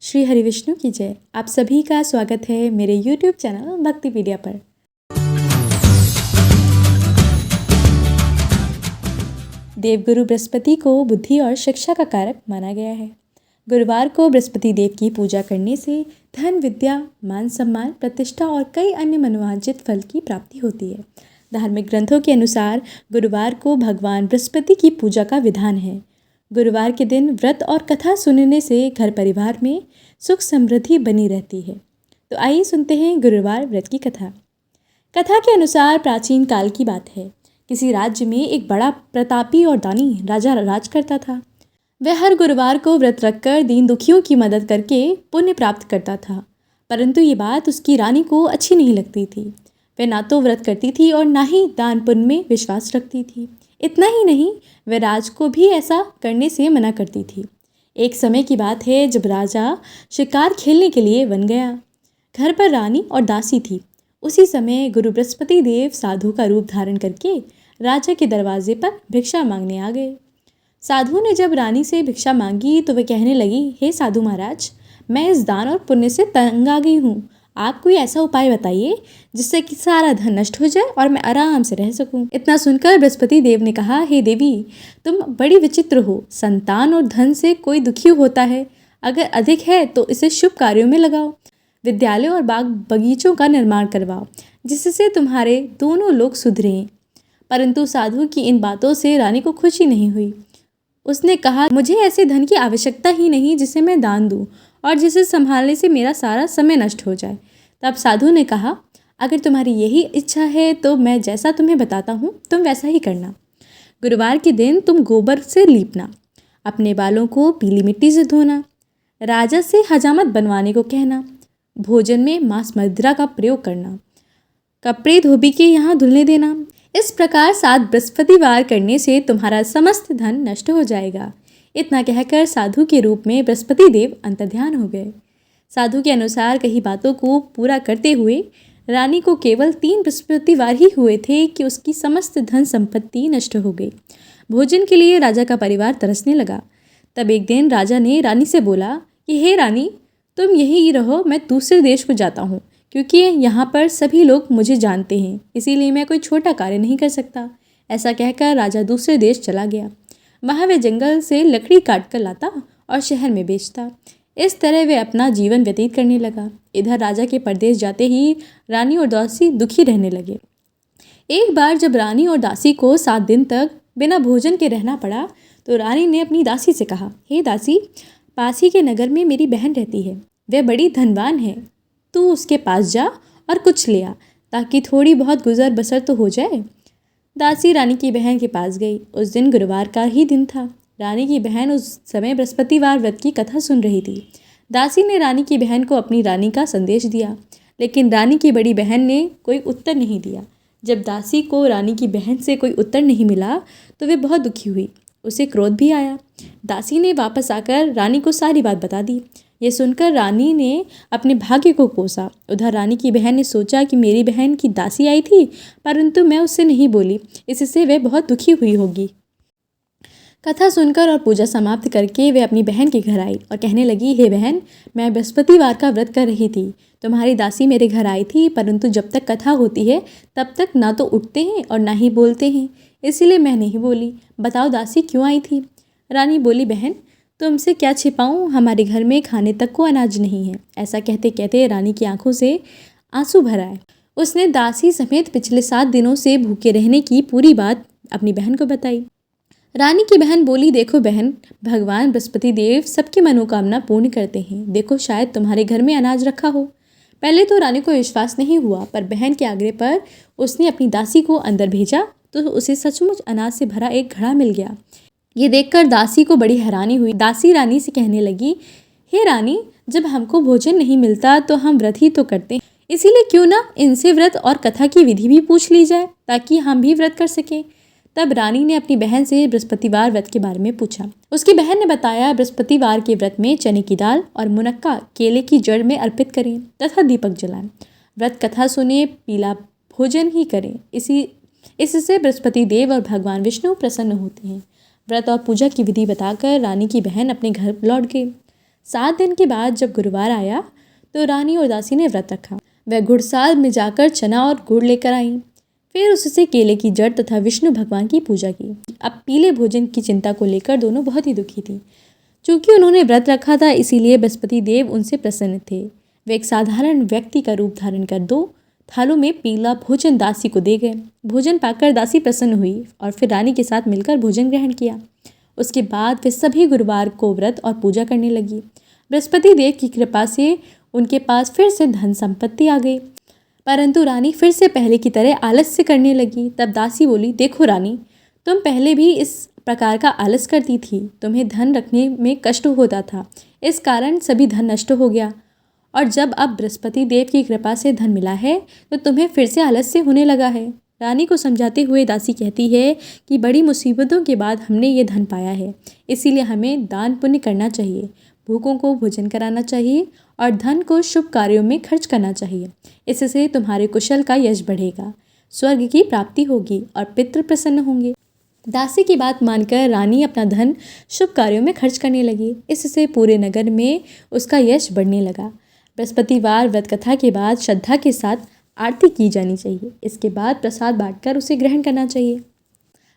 श्री हरि विष्णु की जय। आप सभी का स्वागत है मेरे YouTube चैनल भक्तिपीडिया पर। देवगुरु बृहस्पति को बुद्धि और शिक्षा का कारक माना गया है। गुरुवार को बृहस्पति देव की पूजा करने से धन, विद्या, मान सम्मान, प्रतिष्ठा और कई अन्य मनोवांछित फल की प्राप्ति होती है। धार्मिक ग्रंथों के अनुसार गुरुवार को भगवान बृहस्पति की पूजा का विधान है। गुरुवार के दिन व्रत और कथा सुनने से घर परिवार में सुख समृद्धि बनी रहती है। तो आइए सुनते हैं गुरुवार व्रत की कथा। कथा के अनुसार प्राचीन काल की बात है। किसी राज्य में एक बड़ा प्रतापी और दानी राजा राज करता था। वह हर गुरुवार को व्रत रखकर दीन दुखियों की मदद करके पुण्य प्राप्त करता था। परंतु ये बात उसकी रानी को अच्छी नहीं लगती थी। वह ना तो व्रत करती थी और ना ही दान पुण्य में विश्वास रखती थी। इतना ही नहीं, वह राज को भी ऐसा करने से मना करती थी। एक समय की बात है जब राजा शिकार खेलने के लिए वन गया। घर पर रानी और दासी थी। उसी समय गुरु बृहस्पति देव साधु का रूप धारण करके राजा के दरवाजे पर भिक्षा मांगने आ गए। साधु ने जब रानी से भिक्षा मांगी तो वह कहने लगी, हे साधु महाराज, मैं इस दान और पुण्य से तंग आ गई हूँ। आप कोई ऐसा उपाय बताइए जिससे कि सारा धन नष्ट हो जाए और मैं आराम से रह सकूं। इतना सुनकर बृहस्पति देव ने कहा, हे देवी, तुम बड़ी विचित्र हो। संतान और धन से कोई दुखी होता है। अगर अधिक है तो इसे शुभ कार्यों में लगाओ। विद्यालय और बाग बगीचों का निर्माण करवाओ, जिससे तुम्हारे दोनों लोग सुधरें। परंतु साधु की इन बातों से रानी को खुशी नहीं हुई। उसने कहा, मुझे ऐसे धन की आवश्यकता ही नहीं जिसे मैं दान दूं और जिसे संभालने से मेरा सारा समय नष्ट हो जाए। तब साधु ने कहा, अगर तुम्हारी यही इच्छा है तो मैं जैसा तुम्हें बताता हूँ तुम वैसा ही करना। गुरुवार के दिन तुम गोबर से लीपना, अपने बालों को पीली मिट्टी से धोना, राजा से हजामत बनवाने को कहना, भोजन में मांस मदिरा का प्रयोग करना, कपड़े धोबी के यहाँ धुलने देना। इस प्रकार 7 बृहस्पतिवार करने से तुम्हारा समस्त धन नष्ट हो जाएगा। इतना कहकर साधु के रूप में बृहस्पति देव अंतर्ध्यान हो गए। साधु के अनुसार कही बातों को पूरा करते हुए रानी को केवल 3 बृहस्पतिवार ही हुए थे कि उसकी समस्त धन संपत्ति नष्ट हो गई। भोजन के लिए राजा का परिवार तरसने लगा। तब एक दिन राजा ने रानी से बोला कि हे रानी, तुम यहीं रहो, मैं दूसरे देश को जाता हूँ, क्योंकि यहाँ पर सभी लोग मुझे जानते हैं, इसीलिए मैं कोई छोटा कार्य नहीं कर सकता। ऐसा कहकर राजा दूसरे देश चला गया। वहाँ वह जंगल से लकड़ी काट कर लाता और शहर में बेचता। इस तरह वे अपना जीवन व्यतीत करने लगा। इधर राजा के परदेश जाते ही रानी और दासी दुखी रहने लगे। एक बार जब रानी और दासी को 7 दिन तक बिना भोजन के रहना पड़ा तो रानी ने अपनी दासी से कहा, हे दासी, पास ही के नगर में मेरी बहन रहती है। वह बड़ी धनवान है। तू उसके पास जा और कुछ ले आ, ताकि थोड़ी बहुत गुजर बसर तो हो जाए। दासी रानी की बहन के पास गई। उस दिन गुरुवार का ही दिन था। रानी की बहन उस समय बृहस्पतिवार व्रत की कथा सुन रही थी। दासी ने रानी की बहन को अपनी रानी का संदेश दिया, लेकिन रानी की बड़ी बहन ने कोई उत्तर नहीं दिया। जब दासी को रानी की बहन से कोई उत्तर नहीं मिला तो वे बहुत दुखी हुई। उसे क्रोध भी आया। दासी ने वापस आकर रानी को सारी बात बता दी। ये सुनकर रानी ने अपने भाग्य को कोसा। उधर रानी की बहन ने सोचा कि मेरी बहन की दासी आई थी, परंतु मैं उससे नहीं बोली, इससे वह बहुत दुखी हुई होगी। कथा सुनकर और पूजा समाप्त करके वे अपनी बहन के घर आई और कहने लगी, हे बहन, मैं बृहस्पतिवार का व्रत कर रही थी। तुम्हारी दासी मेरे घर आई थी, परंतु जब तक कथा होती है तब तक ना तो उठते हैं और ना ही बोलते हैं, इसीलिए मैं नहीं बोली। बताओ दासी क्यों आई थी? रानी बोली, बहन, तुमसे क्या छिपाऊं, हमारे घर में खाने तक को अनाज नहीं है। ऐसा कहते कहते रानी की आंखों से आंसू भर आए। उसने दासी समेत पिछले 7 दिनों से भूखे रहने की पूरी बात अपनी बहन को बताई। रानी की बहन बोली, देखो बहन, भगवान बृहस्पति देव सबकी मनोकामना पूर्ण करते हैं। देखो, शायद तुम्हारे घर में अनाज रखा हो। पहले तो रानी को विश्वास नहीं हुआ, पर बहन के आग्रह पर उसने अपनी दासी को अंदर भेजा तो उसे सचमुच अनाज से भरा एक घड़ा मिल गया। ये देखकर दासी को बड़ी हैरानी हुई। दासी रानी से कहने लगी, हे रानी, जब हमको भोजन नहीं मिलता तो हम व्रत ही तो करते हैं, इसीलिए क्यों ना इनसे व्रत और कथा की विधि भी पूछ ली जाए ताकि हम भी व्रत कर सकें। तब रानी ने अपनी बहन से बृहस्पतिवार व्रत के बारे में पूछा। उसकी बहन ने बताया, बृहस्पतिवार के व्रत में चने की दाल और मुनक्का केले की जड़ में अर्पित करें तथा दीपक जलाएं। व्रत कथा सुने, पीला भोजन ही करें। इससे बृहस्पति देव और भगवान विष्णु प्रसन्न होते हैं। व्रत और पूजा की विधि बताकर रानी की बहन अपने घर लौट गई। 7 दिन के बाद जब गुरुवार आया तो रानी और दासी ने व्रत रखा। वह घुड़साल में जाकर चना और गुड़ लेकर आईं। फिर उससे केले की जड़ तथा विष्णु भगवान की पूजा की। अब पीले भोजन की चिंता को लेकर दोनों बहुत ही दुखी थी। चूँकि उन्होंने व्रत रखा था इसीलिए बृहस्पति देव उनसे प्रसन्न थे। वे एक साधारण व्यक्ति का रूप धारण कर 2 थालों में पीला भोजन दासी को दे गए। भोजन पाकर दासी प्रसन्न हुई और फिर रानी के साथ मिलकर भोजन ग्रहण किया। उसके बाद वे सभी गुरुवार को व्रत और पूजा करने लगी। बृहस्पति देव की कृपा से उनके पास फिर से धन संपत्ति आ गई। परंतु रानी फिर से पहले की तरह आलस्य करने लगी। तब दासी बोली, देखो रानी, तुम पहले भी इस प्रकार का आलस करती थी। तुम्हें धन रखने में कष्ट होता था, इस कारण सभी धन नष्ट हो गया। और जब अब बृहस्पति देव की कृपा से धन मिला है तो तुम्हें फिर से आलस्य होने लगा है। रानी को समझाते हुए दासी कहती है कि बड़ी मुसीबतों के बाद हमने ये धन पाया है, इसीलिए हमें दान पुण्य करना चाहिए, भूखों को भोजन कराना चाहिए और धन को शुभ कार्यों में खर्च करना चाहिए। इससे तुम्हारे कुशल का यश बढ़ेगा, स्वर्ग की प्राप्ति होगी और पितृ प्रसन्न होंगे। दासी की बात मानकर रानी अपना धन शुभ कार्यों में खर्च करने लगी। इससे पूरे नगर में उसका यश बढ़ने लगा। बृहस्पतिवार व्रत कथा के बाद श्रद्धा के साथ आरती की जानी चाहिए। इसके बाद प्रसाद बांटकर उसे ग्रहण करना चाहिए।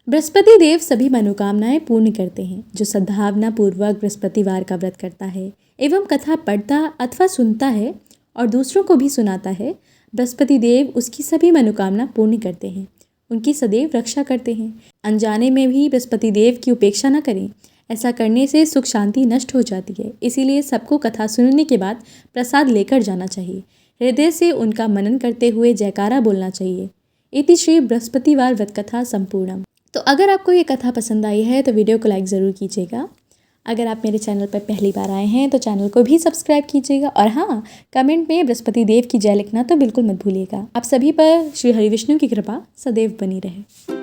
बृहस्पति देव सभी मनोकामनाएं पूर्ण करते हैं। जो सद्भावना पूर्वक बृहस्पतिवार का व्रत करता है एवं कथा पढ़ता अथवा सुनता है और दूसरों को भी सुनाता है, बृहस्पति देव उसकी सभी मनोकामना पूर्ण करते हैं, उनकी सदैव रक्षा करते हैं। अनजाने में भी बृहस्पति देव की उपेक्षा न करें, ऐसा करने से सुख शांति नष्ट हो जाती है। इसीलिए सबको कथा सुनने के बाद प्रसाद लेकर जाना चाहिए। हृदय से उनका मनन करते हुए जयकारा बोलना चाहिए। इति श्री बृहस्पतिवार व्रत कथा संपूर्णम। तो अगर आपको ये कथा पसंद आई है तो वीडियो को लाइक ज़रूर कीजिएगा। अगर आप मेरे चैनल पर पहली बार आए हैं तो चैनल को भी सब्सक्राइब कीजिएगा और हाँ, कमेंट में बृहस्पति देव की जय लिखना तो बिल्कुल मत भूलिएगा। आप सभी पर श्री हरि विष्णु की कृपा सदैव बनी रहे।